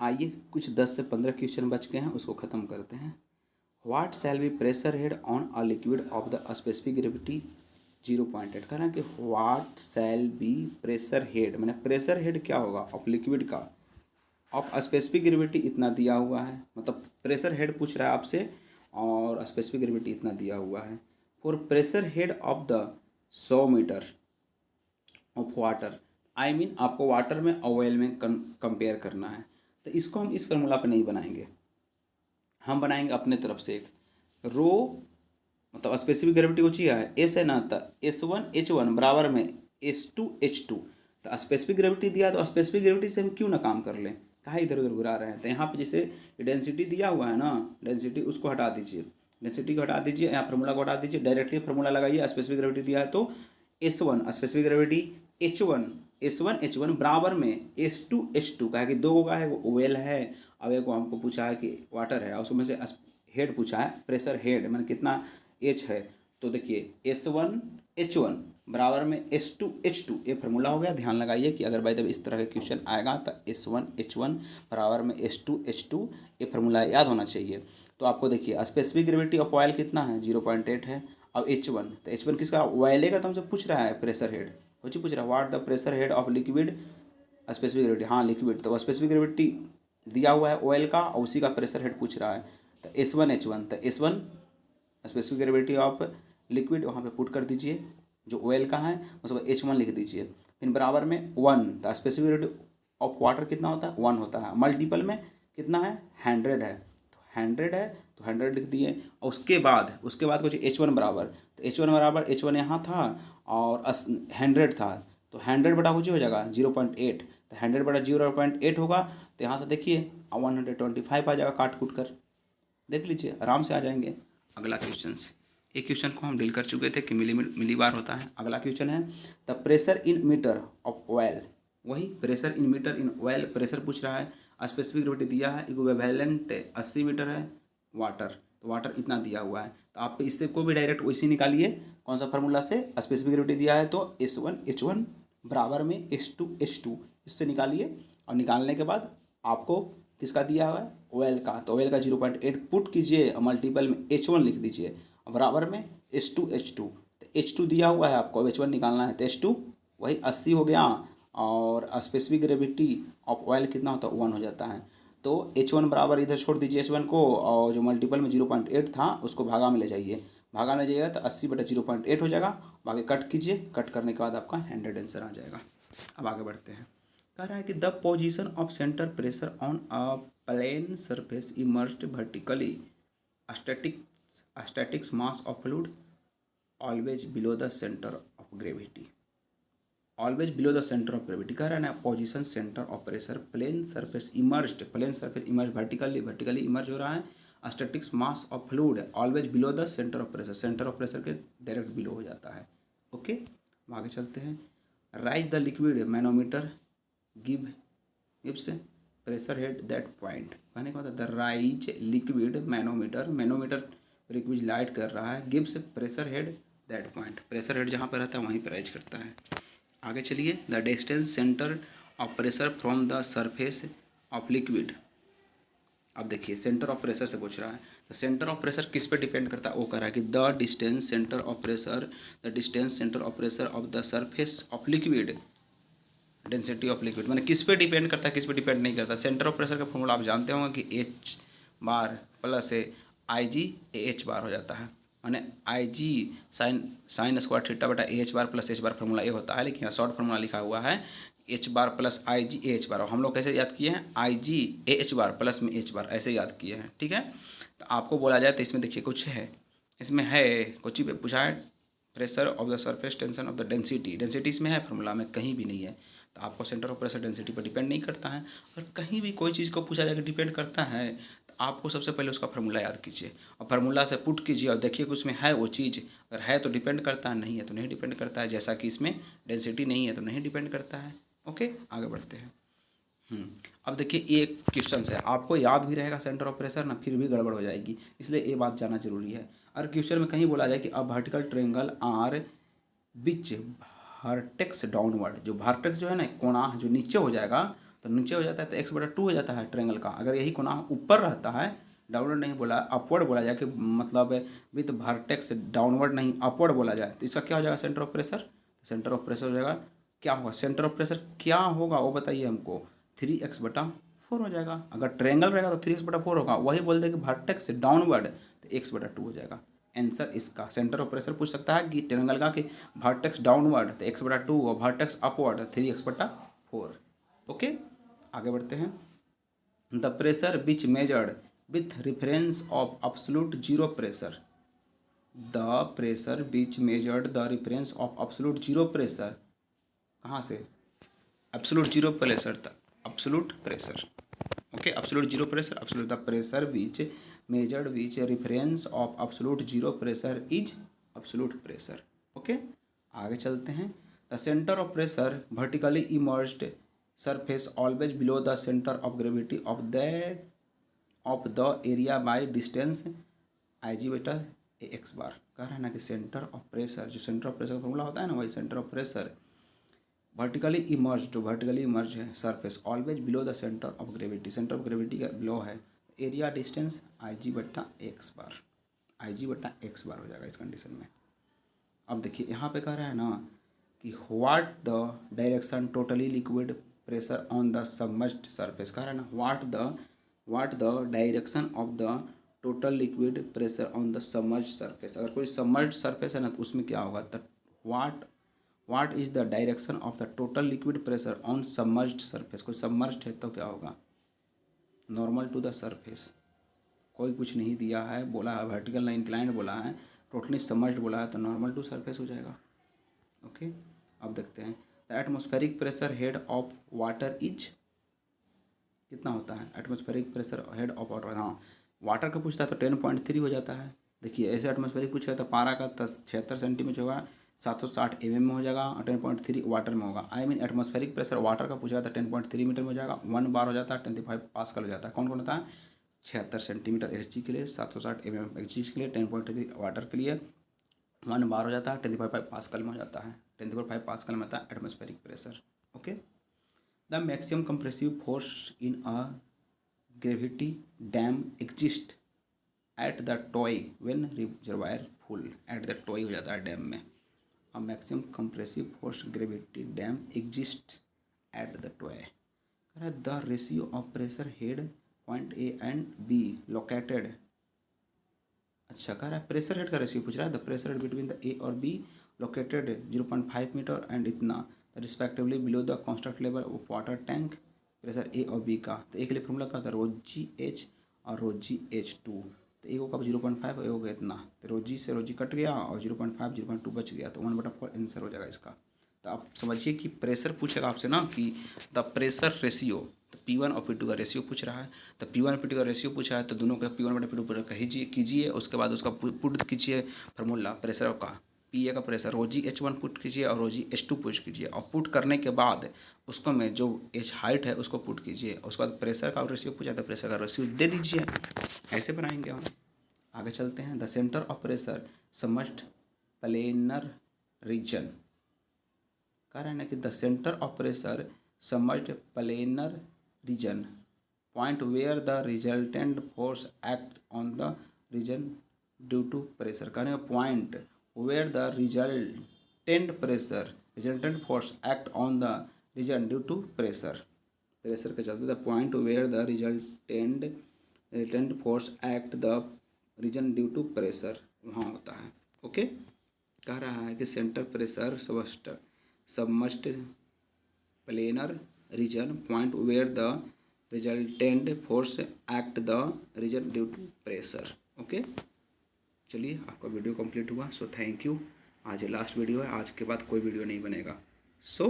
आइए कुछ 10 से 15 क्वेश्चन बच गए हैं, उसको ख़त्म करते हैं। What shall be pressure head on a liquid of the specific gravity 0.8। कह रहे हैं कि what shall be pressure head, मैंने प्रेशर हेड क्या होगा ऑफ लिक्विड का, ऑफ स्पेसिफिक ग्रेविटी इतना दिया हुआ है, मतलब प्रेशर हेड पूछ रहा है आपसे और स्पेसिफिक ग्रेविटी इतना दिया हुआ है। For pressure head of the 100 metre of water, I mean आपको वाटर में ऑयल में कंपेयर करना है। तो इसको हम इस फार्मूला पे नहीं बनाएंगे, हम बनाएंगे अपने तरफ से एक रो, मतलब स्पेसिफिक ग्रेविटी ऊँची है एस है ना, तो S1 H1 बराबर में S2 H2। तो स्पेसिफिक ग्रेविटी दिया तो स्पेसिफिक ग्रेविटी से हम क्यों ना काम कर लें, कहाँ इधर उधर घुरा रहे हैं। तो यहाँ पे जैसे डेंसिटी दिया हुआ है ना, डेंसिटी उसको हटा दीजिए, डेंसिटी को हटा दीजिए, यहाँ फार्मूला को हटा दीजिए, डायरेक्टली फार्मूला लगाइए। स्पेसिफिक ग्रेविटी दिया है तो S1 स्पेसिफिक ग्रेविटी S1 बराबर में S2 का है कि दो का है वो ओएल है। अब एक को हमको पूछा है कि वाटर है, उसमें से हेड पूछा है, प्रेशर हेड मैंने कितना एच है। तो देखिए S1 H1 बराबर में S2 H2, ये फार्मूला हो गया। ध्यान लगाइए कि अगर भाई जब इस तरह का क्वेश्चन आएगा तो S1 H1 बराबर में S2 H2, ये फार्मूला याद होना चाहिए। तो आपको देखिए स्पेसिफिक ग्रेविटी ऑफ ऑयल कितना है 0.8 है। अब H1, तो H1 किसका ऑयल का, तो हमसे पूछ रहा है प्रेशर हेड, कुछ पूछ रहा है what the pressure head of liquid specific gravity, हाँ लिक्विड, तो स्पेसिफिक ग्रेविटी दिया हुआ है ऑयल का और उसी का प्रेशर हेड पूछ रहा है। तो S1 H1, तो S1 specific gravity of liquid वहाँ पे पुट कर दीजिए जो ऑयल का है, उसके बाद H1 लिख दीजिए, फिर बराबर में 1। तो स्पेसिफिक ग्रेविटी ऑफ वाटर कितना होता है 1 होता है, मल्टीपल में कितना है 100 है, तो 100 है तो 100 लिख दिए। और उसके बाद कुछ H1 बराबर, तो H1 बराबर H1 यहाँ था और 100 था, तो 100 बटा कुछ हो जाएगा 0.8, तो 100 बटा 0.8 होगा। तो यहाँ से देखिए 125 आ जाएगा, काट कूट कर देख लीजिए, आराम से आ जाएंगे। अगला क्वेश्चन, एक क्वेश्चन को हम डील कर चुके थे कि मिली बार होता है। अगला क्वेश्चन है the pressure in metre of oil, वही pressure in metre in oil, pressure पूछ रहा है, स्पेसिफिक ग्रेविटी दिया है, इक्विवेलेंट 80 मीटर है वाटर, तो वाटर इतना दिया हुआ है। तो आप इससे को भी डायरेक्ट वैसे निकालिए, कौन सा फार्मूला से, स्पेसिफिक ग्रेविटी दिया है तो S1 H1 बराबर में S2 H2, इससे निकालिए। और निकालने के बाद आपको किसका दिया हुआ है ऑयल का, तो ऑयल का 0.8 पुट कीजिए और मल्टीपल में H1 लिख दीजिए और बराबर में S2 H2। तो H2 दिया हुआ है आपको, H1 निकालना है, तो H2 वही 80 हो गया और स्पेसिफिक ग्रेविटी ऑफ ऑयल कितना होता है 1 हो जाता है। तो H1 बराबर इधर छोड़ दीजिए H1 को, और जो मल्टीपल में 0.8 था उसको भागा में ले जाइए, भागा में जाइएगा तो 80/0.8 हो जाएगा। आगे कट कीजिए, कट करने के बाद आपका 100 आंसर आ जाएगा। अब आगे बढ़ते हैं। कह रहा है कि the position of centre pressure on a plane surface immersed vertically, statics mass of fluid always below the centre of gravity, always below the centre of gravity. कह रहा है ना position centre of pressure plane surface immersed, plane surface emerge vertically emerge हो रहा है, statics mass of fluid always below the centre of pressure, centre of pressure के direct below हो जाता है। ओके, आगे चलते हैं। Rise the liquid manometer give gives pressure head that point, कहने का मतलब the rise liquid manometer, manometer liquid light कर रहा है, gives pressure head that point, pressure head जहाँ पर रहता है वहीं पर राइज करता है। आगे चलिए, the distance centre of pressure from the surface of liquid. अब देखिए सेंटर ऑफ प्रेशर से पूछ रहा है, तो सेंटर ऑफ प्रेशर किस पे डिपेंड करता है, वो कह रहा है कि the distance centre of pressure, the distance centre of pressure of the surface of liquid, density of liquid, मैंने किस पे डिपेंड करता है किस पे डिपेंड नहीं करता। सेंटर ऑफ प्रेशर का फॉर्मूला आप जानते होंगे कि H बार प्लस IG AH बार हो जाता है, मैंने IG साइन स्क्वायर थीटा बटा AH बार प्लस H बार फार्मूला ये होता है, लेकिन यहाँ शॉर्ट फार्मूला लिखा हुआ है H बार प्लस IG AH बार, और हम लोग कैसे याद किए हैं IG AH बार प्लस में H बार, ऐसे याद किए हैं। ठीक है, तो आपको बोला जाए तो इसमें देखिए कुछ है, इसमें है कुछ ही पूछा है, pressure of the surface tension of the density, density इसमें है फार्मूला में कहीं भी नहीं है। तो आपको सेंटर ऑफ प्रेशर डेंसिटी पर डिपेंड नहीं करता है। और कहीं भी कोई चीज़ को पूछा जाएगा डिपेंड करता है, तो आपको सबसे पहले उसका फार्मूला याद कीजिए और फार्मूला से पुट कीजिए और देखिए कि उसमें है वो चीज़, अगर है तो डिपेंड करता है, नहीं है तो नहीं डिपेंड करता है, जैसा कि इसमें डेंसिटी नहीं है तो नहीं डिपेंड करता है। ओके, आगे बढ़ते हैं। अब देखिए एक क्वेश्चन है, आपको याद भी रहेगा सेंटर ऑफ प्रेशर ना, फिर भी गड़बड़ हो जाएगी, इसलिए ये बात जानना जरूरी है। अगर क्वेश्चन में कहीं बोला जाए कि a vertical triangle are which vertex downward, जो वर्टेक्स जो है ना कोना जो नीचे हो जाएगा, तो नीचे हो जाता है तो x/2 हो जाता है ट्रायंगल का। अगर यही कोना ऊपर रहता है, डाउनवर्ड नहीं बोला, अपवर्ड बोला जाए कि मतलब विथ वर्टेक्स डाउनवर्ड नहीं अपवर्ड बोला जाए, तो इसका क्या हो जाएगा centre of pressure? Centre of pressure हो जाएगा, क्या होगा सेंटर ऑफ प्रेशर क्या होगा वो बताइए हमको, 3x/4 हो जाएगा। अगर ट्रायंगल रहेगा तो 3x/4 होगा, वही बोल दे कि वर्टेक्स डाउनवर्ड तो x/2 हो जाएगा। आंसर इसका सेंटर ऑफ प्रेशर पूछ सकता है कि ट्रायंगल का कि वर्टेक्स डाउनवर्ड तो x/2 और वर्टेक्स अपवर्ड 3x/4। ओके, आगे बढ़ते हैं। The pressure which measured with reference of absolute zero pressure, the pressure which measured the reference of absolute zero pressure, कहाँ से absolute जीरो प्रेशर तक, absolute pressure, okay absolute zero pressure, absolute the pressure which measured which reference of absolute zero pressure is absolute pressure. Okay, आगे चलते हैं। The centre of pressure vertically emerged surface always below the centre of gravity of the area by distance Ig/x बार। कह रहा है ना कि centre of pressure, जो centre of pressure का फॉर्मूला होता है ना, वही centre of pressure vertically emerge, जो वर्टिकली इमर्ज है surface always below the centre of gravity, centre of gravity का बिलो है, एरिया डिस्टेंस Ig/x बार, Ig/x बार हो जाएगा इस कंडीशन में। अब देखिए यहाँ पे कह रहा है ना कि what the direction totally liquid pressure on the submerged surface. कह रहा है ना what the direction of the total liquid pressure on the submerged surface. अगर कोई सबमर्ज्ड सरफेस है ना तो उसमें क्या होगा, तो what is the direction of the total liquid pressure on submerged surface. कोई सबमर्ज्ड है तो क्या होगा, नॉर्मल टू द सरफेस, कोई कुछ नहीं दिया है, बोला है वर्टिकल ना इंक्लाइंड बोला है, टोटली सबमर्ज्ड बोला है, तो नॉर्मल टू सरफेस हो जाएगा। ओके, अब देखते हैं। The atmospheric pressure head of water is, कितना होता है atmospheric pressure head of water, हाँ वाटर का पूछता है तो 10.3 हो जाता है। देखिए ऐसे एटमॉस्फेरिक पूछा है तो पारा का 76 सेंटीमीटर होगा, 760 mm में हो जाएगा, और 10.3 वाटर में होगा। I mean atmospheric pressure water का पूछा था 10.3 मीटर में हो जाएगा, 1 बार हो जाता है 25 पास्कल हो जाता है। कौन कौन होता है, 76 सेंटीमीटर Hg के लिए, 760 mm Hg के लिए, 10.3 वाटर के लिए, 1 बार हो जाता है 10 पास्कल में हो जाता है, 10 पास्कल में आता है atmospheric pressure. Okay, the maximum compressive force in a gravity dam exist at the toy when reservoir full, at the toy हो जाता है डैम में। A maximum compressive force gravity dam exist at the toy. The ratio of pressure head point A and be located, अच्छा कह रहा है pressure head का ratio पूछ रहा है, the pressure head between the A और बी लोकेटेड 0.5 मीटर एंड इतना respectively below the constant level of water tank, pressure A और बी का। तो एक लिए फॉर्मूला का था ρg(h) और ρg(h2), तो एक होगा 0.5 एक होगा इतना, तो ρg से ρg कट गया और 0.5 0.2 बच गया, तो 1/4 आंसर हो जाएगा इसका। तो आप समझिए कि प्रेशर पूछेगा आपसे ना कि द प्रेशर रेशियो, तो P1 और P2 का रेशियो पूछ रहा है, तो P1 और P2 का रेशियो पूछा है तो दोनों का P1/P2 कीजिए, उसके बाद उसका पुट कीजिए फार्मूला प्रेशर का, पी ए का प्रेशर ρg(h1) पुट कीजिए और ρg(h2) पुट कीजिए, और पुट करने के बाद उसको में जो एच हाइट है उसको पुट कीजिए, उसके बाद प्रेशर का रेशियो पूछा तो प्रेशर का रेशियो दे दीजिए, ऐसे बनाएंगे हम। आगे चलते हैं। The centre of pressure submerged planar region, कह रहे हैं ना कि the centre of pressure submerged planar region point where the resultant force act on the region due to pressure, कह रहे हैं point where the resultant force act on the region due to pressure, pressure के चलते the point where the resultant force act the region due to pressure वहाँ होता है। Okay, कह रहा है कि centre pressure submerged planar region point where the resultant force act the region due to pressure. Okay, चलिए आपका वीडियो कंप्लीट हुआ, सो थैंक यू। आज लास्ट वीडियो है, आज के बाद कोई वीडियो नहीं बनेगा, सो